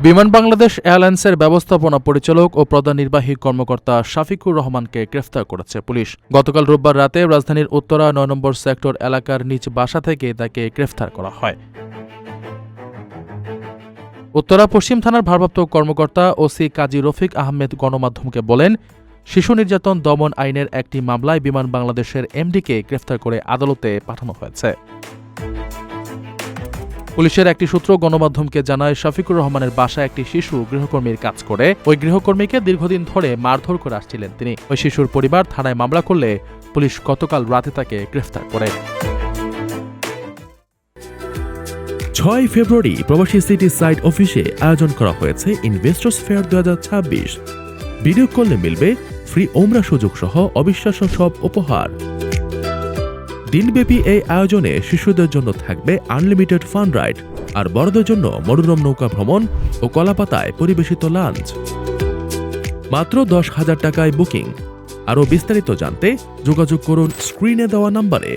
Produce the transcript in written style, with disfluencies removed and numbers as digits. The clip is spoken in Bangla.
বিমান বাংলাদেশ এয়ারলাইন্সের ব্যবস্থাপনা পরিচালক ও প্রধান নির্বাহী কর্মকর্তা শাফিকুর রহমানকে গ্রেফতার করেছে পুলিশ। গতকাল রোববার রাতে রাজধানীর উত্তরা ৯ নম্বর সেক্টর এলাকার নিজ বাসা থেকে তাকে গ্রেফতার করা হয়। উত্তরা পশ্চিম থানার ভারপ্রাপ্ত কর্মকর্তা ওসি কাজী রফিক আহমেদ গণমাধ্যমকে বলেন, শিশু নির্যাতন দমন আইনের একটি মামলায় বিমান বাংলাদেশের এমডিকে গ্রেফতার করে আদালতে পাঠানো হয়েছে। পুলিশের একটি সূত্র গণমাধ্যমকে জানায়, শফিকুর রহমানের বাসায় একটি শিশু গৃহকর্মীর কাজ করে ওই গৃহকর্মীকে দীর্ঘদিন ধরে মারধর করে আসছিলেন তিনি। ওই শিশুর পরিবার থানায় মামলা করলে পুলিশ গতকাল রাতে তাকে গ্রেফতার করে। ৬ ফেব্রুয়ারি প্রবাসী সিটি সাইট অফিসে আয়োজন করা হয়েছে ইনভেস্টর্স ফেয়ার ২০২৬। ভিডিও কলে মিলবে ফ্রি ওমরা সুযোগ সহ অবিশ্বাস্য সব উপহার। দিনব্যাপী এই আয়োজনে শিশুদের জন্য থাকবে আনলিমিটেড ফান রাইড, আর বড়দের জন্য মনোরম নৌকা ভ্রমণ ও কলাপাতায় পরিবেশিত লাঞ্চ। মাত্র ১০,০০০ টাকায় বুকিং। আরও বিস্তারিত জানতে যোগাযোগ করুন স্ক্রিনে দেওয়া নম্বরে।